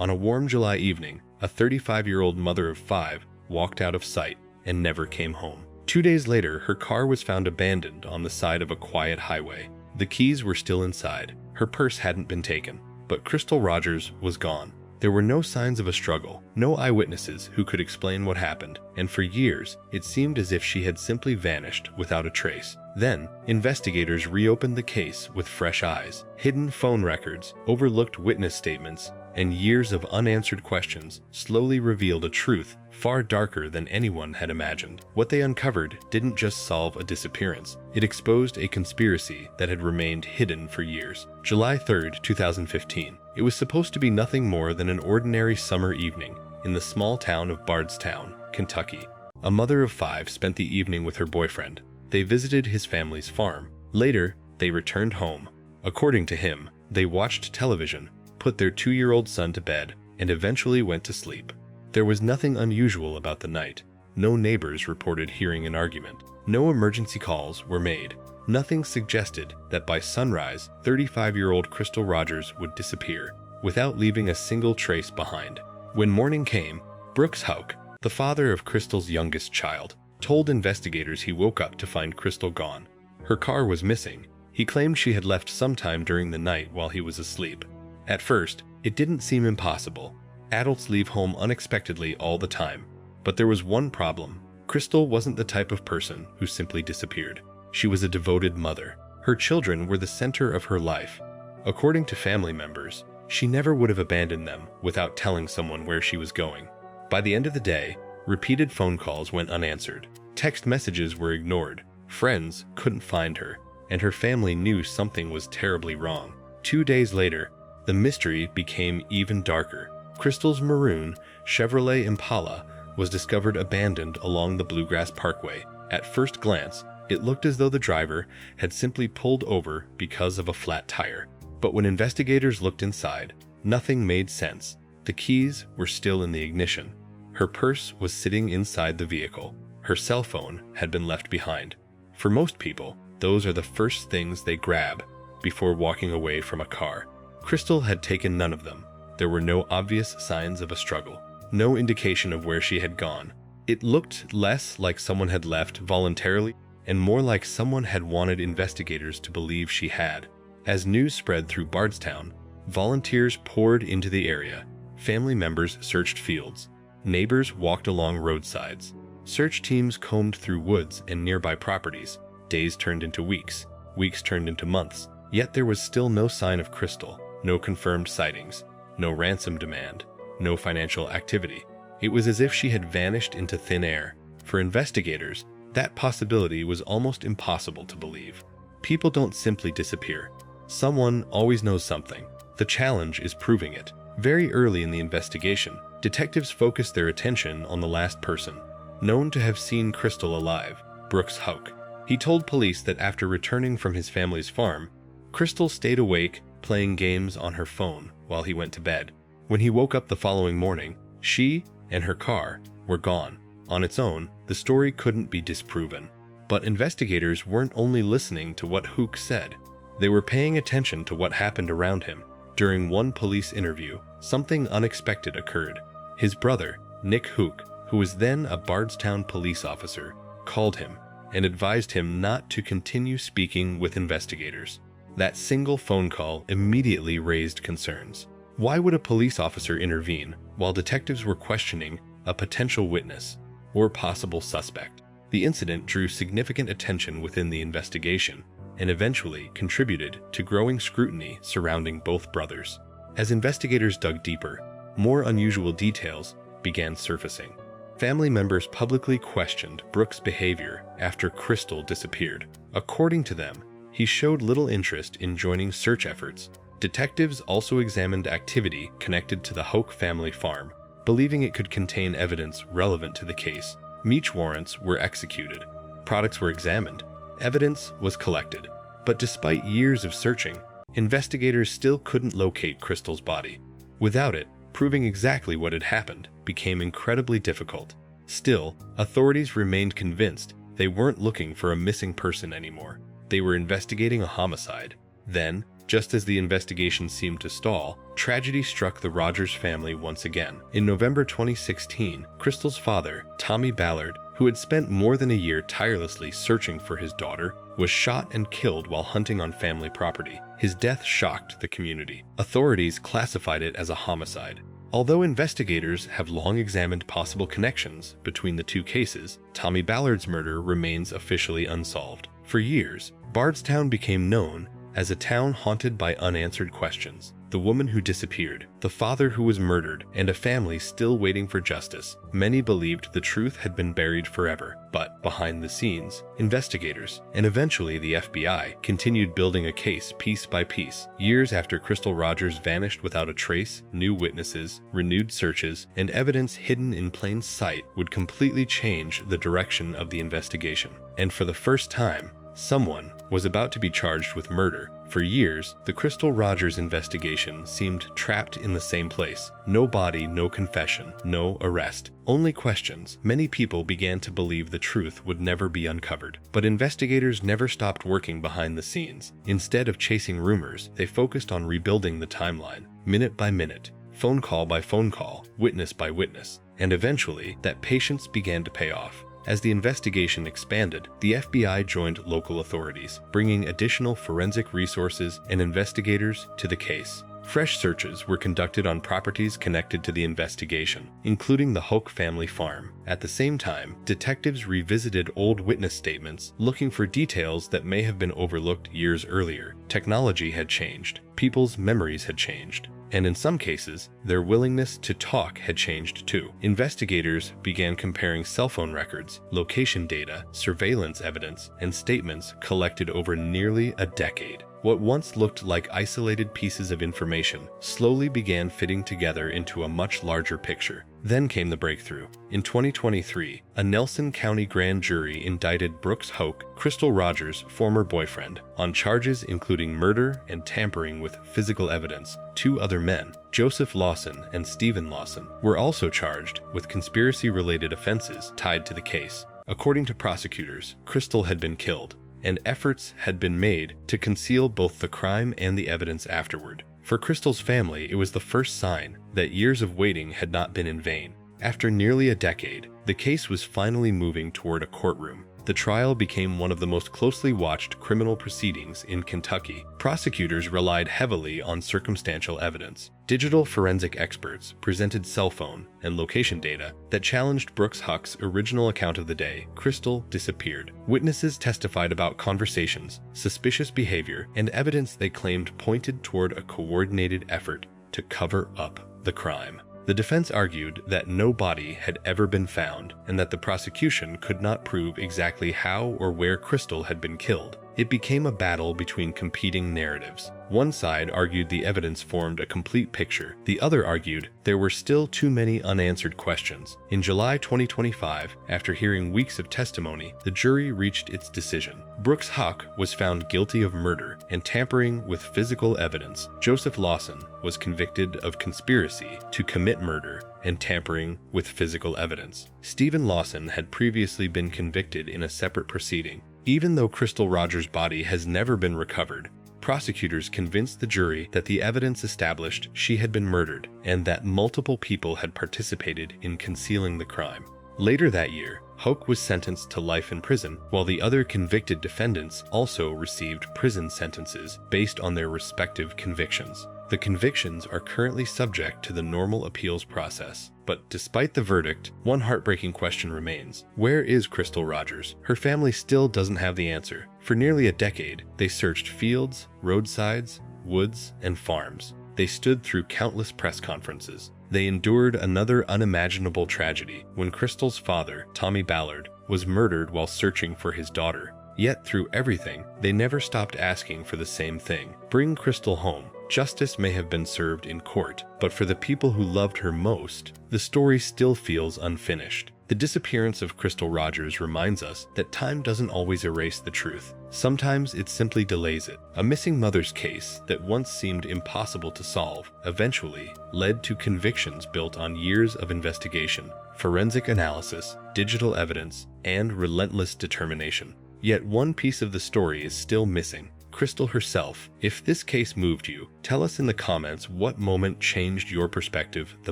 On a warm July evening, a 35-year-old mother of 5 walked out of sight and never came home. 2 days later, her car was found abandoned on the side of a quiet highway. The keys were still inside. Her purse hadn't been taken, but Crystal Rogers was gone. There were no signs of a struggle, no eyewitnesses who could explain what happened, and for years, it seemed as if she had simply vanished without a trace. Then, investigators reopened the case with fresh eyes. Hidden phone records, overlooked witness statements, and years of unanswered questions slowly revealed a truth far darker than anyone had imagined. What they uncovered didn't just solve a disappearance, it exposed a conspiracy that had remained hidden for years. July 3, 2015. It was supposed to be nothing more than an ordinary summer evening in the small town of Bardstown, Kentucky. A mother of 5 spent the evening with her boyfriend. They visited his family's farm. Later, they returned home. According to him, they watched television, put their 2-year-old son to bed, and eventually went to sleep. There was nothing unusual about the night. No neighbors reported hearing an argument. No emergency calls were made. Nothing suggested that by sunrise, 35-year-old Crystal Rogers would disappear, without leaving a single trace behind. When morning came, Brooks Houck, the father of Crystal's youngest child, told investigators he woke up to find Crystal gone. Her car was missing. He claimed she had left sometime during the night while he was asleep. At first, it didn't seem impossible. Adults leave home unexpectedly all the time. But there was one problem. Crystal wasn't the type of person who simply disappeared. She was a devoted mother. Her children were the center of her life. According to family members, she never would have abandoned them without telling someone where she was going. By the end of the day, repeated phone calls went unanswered. Text messages were ignored. Friends couldn't find her, and her family knew something was terribly wrong. 2 days later, the mystery became even darker. Crystal's maroon Chevrolet Impala was discovered abandoned along the Bluegrass Parkway. At first glance, it looked as though the driver had simply pulled over because of a flat tire. But when investigators looked inside, nothing made sense. The keys were still in the ignition. Her purse was sitting inside the vehicle. Her cell phone had been left behind. For most people, those are the first things they grab before walking away from a car. Crystal had taken none of them. There were no obvious signs of a struggle, no indication of where she had gone. It looked less like someone had left voluntarily and more like someone had wanted investigators to believe she had. As news spread through Bardstown, volunteers poured into the area. Family members searched fields. Neighbors walked along roadsides. Search teams combed through woods and nearby properties. Days turned into weeks. Weeks turned into months. Yet there was still no sign of Crystal, no confirmed sightings, no ransom demand, no financial activity. It was as if she had vanished into thin air. For investigators, that possibility was almost impossible to believe. People don't simply disappear. Someone always knows something. The challenge is proving it. Very early in the investigation, detectives focused their attention on the last person, known to have seen Crystal alive, Brooks Houck. He told police that after returning from his family's farm, Crystal stayed awake, playing games on her phone while he went to bed. When he woke up the following morning, she and her car were gone. On its own, the story couldn't be disproven. But investigators weren't only listening to what Houck said. They were paying attention to what happened around him. During one police interview, something unexpected occurred. His brother, Nick Houck, who was then a Bardstown police officer, called him and advised him not to continue speaking with investigators. That single phone call immediately raised concerns. Why would a police officer intervene while detectives were questioning a potential witness or possible suspect? The incident drew significant attention within the investigation and eventually contributed to growing scrutiny surrounding both brothers. As investigators dug deeper, more unusual details began surfacing. Family members publicly questioned Brooks' behavior after Crystal disappeared. According to them, he showed little interest in joining search efforts. Detectives also examined activity connected to the Houck family farm, believing it could contain evidence relevant to the case. Search warrants were executed. Products were examined. Evidence was collected. But despite years of searching, investigators still couldn't locate Crystal's body. Without it, proving exactly what had happened became incredibly difficult. Still, authorities remained convinced they weren't looking for a missing person anymore. They were investigating a homicide. Then, Just as the investigation seemed to stall, tragedy struck the Rogers family once again. In November 2016, Crystal's father, Tommy Ballard, who had spent more than a year tirelessly searching for his daughter, was shot and killed while hunting on family property. His death shocked the community. Authorities classified it as a homicide. Although investigators have long examined possible connections between the two cases, Tommy Ballard's murder remains officially unsolved. For years, Bardstown became known as a town haunted by unanswered questions. The woman who disappeared, the father who was murdered, and a family still waiting for justice. Many believed the truth had been buried forever, but behind the scenes, investigators, and eventually the FBI, continued building a case piece by piece. Years after Crystal Rogers vanished without a trace, new witnesses, renewed searches, and evidence hidden in plain sight would completely change the direction of the investigation. And for the first time, someone was about to be charged with murder. For years, the Crystal Rogers investigation seemed trapped in the same place. No body, no confession, no arrest, only questions. Many people began to believe the truth would never be uncovered. But investigators never stopped working behind the scenes. Instead of chasing rumors, they focused on rebuilding the timeline, minute by minute, phone call by phone call, witness by witness. And eventually, that patience began to pay off. As the investigation expanded, the FBI joined local authorities, bringing additional forensic resources and investigators to the case. Fresh searches were conducted on properties connected to the investigation, including the Hoke family farm. At the same time, detectives revisited old witness statements, looking for details that may have been overlooked years earlier. Technology had changed, people's memories had changed, and in some cases, their willingness to talk had changed too. Investigators began comparing cell phone records, location data, surveillance evidence, and statements collected over nearly a decade. What once looked like isolated pieces of information slowly began fitting together into a much larger picture. Then came the breakthrough. In 2023, a Nelson County grand jury indicted Brooks Hoke, Crystal Rogers' former boyfriend, on charges including murder and tampering with physical evidence. Two other men, Joseph Lawson and Stephen Lawson, were also charged with conspiracy-related offenses tied to the case. According to prosecutors, Crystal had been killed, and efforts had been made to conceal both the crime and the evidence afterward. For Crystal's family, it was the first sign that years of waiting had not been in vain. After nearly a decade, the case was finally moving toward a courtroom. The trial became one of the most closely watched criminal proceedings in Kentucky. Prosecutors relied heavily on circumstantial evidence. Digital forensic experts presented cell phone and location data that challenged Brooks Huck's original account of the day Crystal disappeared. Witnesses testified about conversations, suspicious behavior, and evidence they claimed pointed toward a coordinated effort to cover up the crime. The defense argued that no body had ever been found and that the prosecution could not prove exactly how or where Crystal had been killed. It became a battle between competing narratives. One side argued the evidence formed a complete picture. The other argued there were still too many unanswered questions. In July 2025, after hearing weeks of testimony, the jury reached its decision. Brooks Huck was found guilty of murder and tampering with physical evidence. Joseph Lawson was convicted of conspiracy to commit murder and tampering with physical evidence. Stephen Lawson had previously been convicted in a separate proceeding. Even though Crystal Rogers' body has never been recovered, prosecutors convinced the jury that the evidence established she had been murdered and that multiple people had participated in concealing the crime. Later that year, Hoke was sentenced to life in prison, while the other convicted defendants also received prison sentences based on their respective convictions. The convictions are currently subject to the normal appeals process. But despite the verdict, one heartbreaking question remains. Where is Crystal Rogers? Her family still doesn't have the answer. For nearly a decade, they searched fields, roadsides, woods, and farms. They stood through countless press conferences. They endured another unimaginable tragedy when Crystal's father, Tommy Ballard, was murdered while searching for his daughter. Yet through everything, they never stopped asking for the same thing: bring Crystal home. Justice may have been served in court, but for the people who loved her most, the story still feels unfinished. The disappearance of Crystal Rogers reminds us that time doesn't always erase the truth. Sometimes it simply delays it. A missing mother's case that once seemed impossible to solve eventually led to convictions built on years of investigation, forensic analysis, digital evidence, and relentless determination. Yet one piece of the story is still missing: Crystal herself. If this case moved you, tell us in the comments what moment changed your perspective the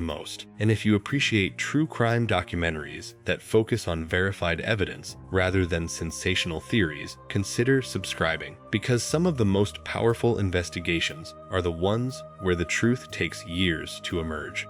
most. And if you appreciate true crime documentaries that focus on verified evidence rather than sensational theories, consider subscribing, because some of the most powerful investigations are the ones where the truth takes years to emerge.